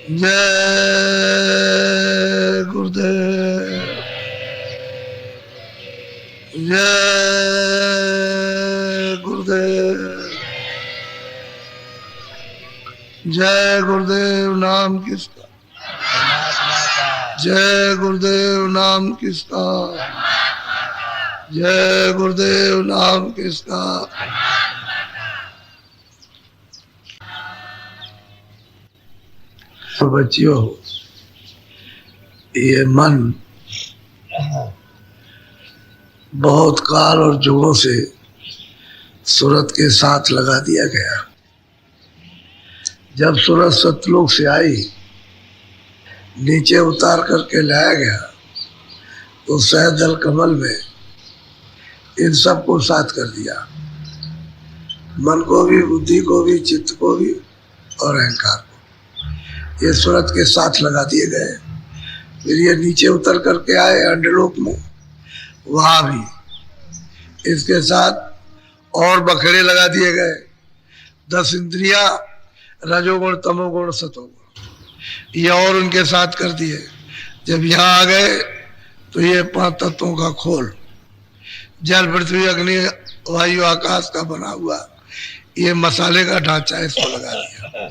जय गुरुदेव, जय गुरुदेव, जय गुरुदेव नाम किसका, जय गुरुदेव नाम किसका, जय गुरुदेव नाम किसका। तो बच्चियों, ये मन बहुत काल और जुगों से सूरत के साथ लगा दिया गया। जब सूरत सतलोक से आई, नीचे उतार करके लाया गया, तो सहदल कमल में इन सब को साथ कर दिया, मन को भी, बुद्धि को भी, चित्त को भी और अहंकार को। ये सूरत के साथ लगा दिए गए। फिर ये नीचे उतर करके आए अंडलोक में, वहां भी इसके साथ और बखेड़े लगा दिए गए। 10 इंद्रिया, रजोगुण, तमोगुण, सतोगुण, ये और उनके साथ कर दिए। जब यहाँ आ गए तो ये 5 तत्वों का खोल, जल, पृथ्वी, अग्नि, वायु, आकाश का बना हुआ ये मसाले का ढांचा इसको लगा दिया।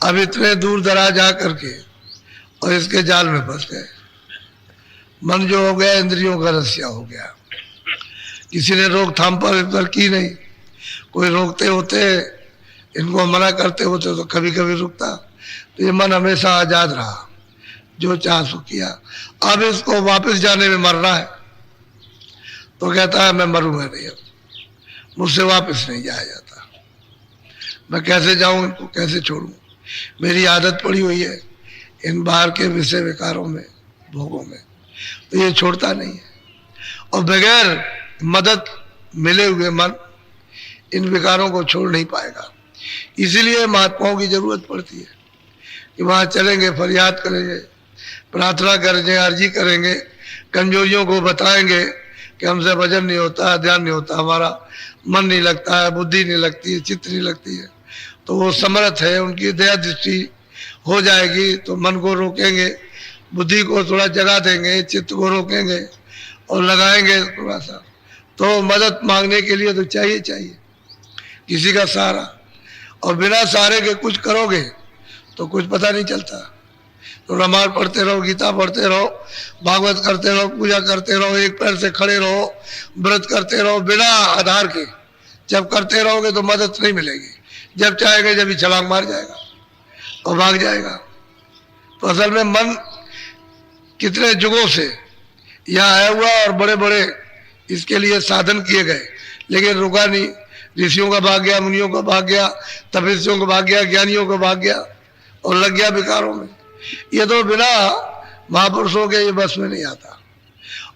अब इतने दूर दराज जा करके और इसके जाल में फंस गए। मन जो हो गया इंद्रियों का रसिया हो गया। किसी ने रोकथाम पर की नहीं। कोई रोकते होते, इनको मना करते होते तो कभी कभी रुकता। तो ये मन हमेशा आजाद रहा, जो चाह सो किया। अब इसको वापस जाने में मरना है, तो कहता है मैं मरूंगा नहीं, अब मुझसे वापस नहीं जाया जाता। मैं कैसे जाऊं, इनको कैसे छोड़ूं? मेरी आदत पड़ी हुई है इन बाहर के विषय विकारों में, भोगों में, तो ये छोड़ता नहीं है। और बगैर मदद मिले हुए मन इन विकारों को छोड़ नहीं पाएगा। इसीलिए महात्माओं की जरूरत पड़ती है कि वहां चलेंगे, फरियाद करेंगे, प्रार्थना करेंगे, अर्जी करेंगे, कमजोरियों को बताएंगे कि हमसे भजन नहीं होता, ध्यान नहीं होता, हमारा मन नहीं लगता है, बुद्धि नहीं लगती है, चित्त नहीं लगती है। तो वो समर्थ है, उनकी दया दृष्टि हो जाएगी तो मन को रोकेंगे, बुद्धि को थोड़ा जगा देंगे, चित्त को रोकेंगे और लगाएंगे थोड़ा सा। तो मदद मांगने के लिए तो चाहिए किसी का सहारा। और बिना सहारे के कुछ करोगे तो कुछ पता नहीं चलता। तो रामायण पढ़ते रहो, गीता पढ़ते रहो, भागवत करते रहो, पूजा करते रहो, एक पैर से खड़े रहो, व्रत करते रहो, बिना आधार के जब करते रहोगे तो मदद नहीं मिलेगी। जब चाहेगा जब ही छलांग मार जाएगा और भाग जाएगा। तो असल में मन कितने जुगों से यहाँ आया हुआ और बड़े बड़े इसके लिए साधन किए गए, लेकिन रुका नहीं। ऋषियों का भाग गया, मुनियों का भाग गया, तपस्वियों का भाग गया, ज्ञानियों का भाग गया और लग गया विकारों में। ये तो बिना महापुरुषों के ये बस में नहीं आता।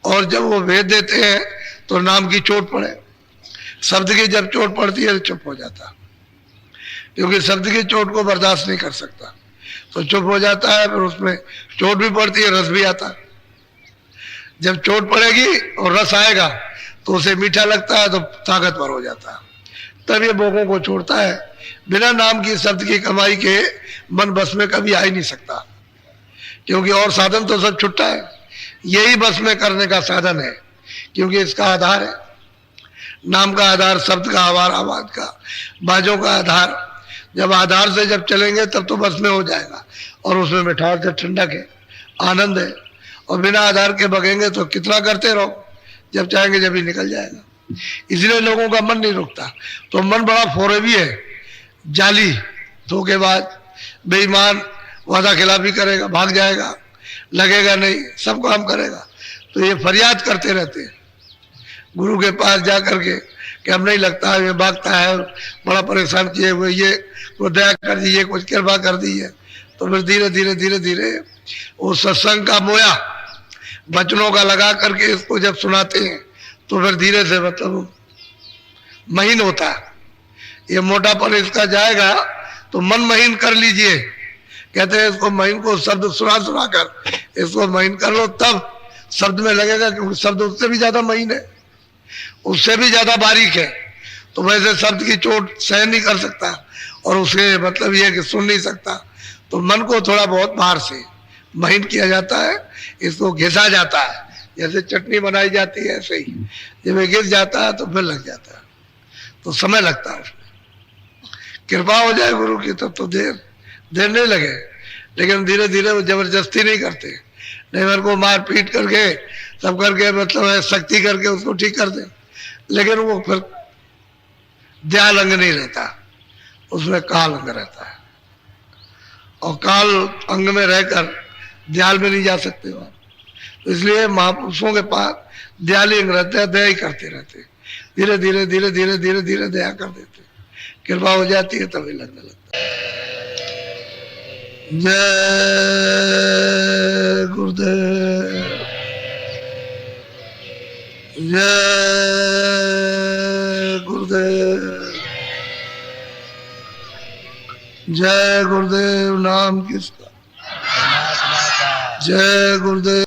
और जब वो भेद देते हैं तो नाम की चोट पड़े, शब्द की जब चोट पड़ती है तो चुप हो जाता, क्योंकि शब्द की चोट को बर्दाश्त नहीं कर सकता, तो चुप हो जाता है। फिर उसमें चोट भी पड़ती है, रस भी आता है। जब चोट पड़ेगी और रस आएगा तो उसे मीठा लगता है, तो ताकतवर हो जाता है। तब ये भोगों को छोड़ता है। बिना नाम की, शब्द की कमाई के मन बस में कभी आ ही नहीं सकता, क्योंकि और साधन तो सब छुट्टा है। यही बस में करने का साधन है, क्योंकि इसका आधार है। नाम का आधार शब्द का, आवार आवाज का, बाजों का आधार। जब आधार से जब चलेंगे तब तो बस में हो जाएगा, और उसमें मिठास है, ठंडक है, आनंद है। और बिना आधार के बगेंगे तो कितना करते रहो, जब चाहेंगे जब ही निकल जाएगा। इसलिए लोगों का मन नहीं रुकता। तो मन बड़ा फोरेबी है, जाली, धोखेबाज, बेईमान, वादा खिलाफी करेगा, भाग जाएगा, लगेगा नहीं, सब काम करेगा। तो ये फरियाद करते रहते हैं गुरु के पास जा करके कि हम नहीं लगता है, ये भागता है, बड़ा परेशान किए हुए, ये को दया कर दीजिए, कुछ कृपा कर दीजिए। तो फिर धीरे धीरे धीरे धीरे वो सत्संग का मोया बचनों का लगा करके इसको जब सुनाते हैं तो फिर धीरे से मतलब महीन होता है। ये मोटापन इसका जाएगा तो मन महीन कर लीजिए। कहते हैं इसको महीन को शब्द सुना सुना कर इसको महीन कर लो, तब शब्द में लगेगा, क्योंकि शब्द उससे भी ज्यादा महीन है, उससे भी ज्यादा बारीक है। तो वैसे शब्द की चोट सहन नहीं कर सकता और उसे मतलब ये है कि सुन नहीं सकता, तो मन को थोड़ा बहुत बाहर से महीन किया जाता है, इसको घिसा जाता है, जैसे चटनी बनाई जाती है ऐसे ही। जब ये घिस जाता है तो फिर लग जाता है, तो समय लगता है उसमें। कृपा हो जाए गुरु की तब तो देर देर नहीं लगे, लेकिन धीरे धीरे वो जबरदस्ती नहीं करते, नहीं मेरे को मार पीट करके सब करके मतलब शक्ति करके उसको ठीक कर दे, लेकिन वो फिर दयाल अंग नहीं रहता, उसमें काल अंग रहता है, और काल अंग में रहकर दयाल में नहीं जा सकते वहां। तो इसलिए महापुरुषों के पास दयाली अंग रहते हैं, दया ही करते रहते, धीरे धीरे धीरे धीरे धीरे धीरे दया कर देते, कृपा हो जाती है तभी लगने लगता है। जय गुरुदेव, जय गुरुदेव, जय गुरुदेव। नाम किसका? जय गुरुदेव।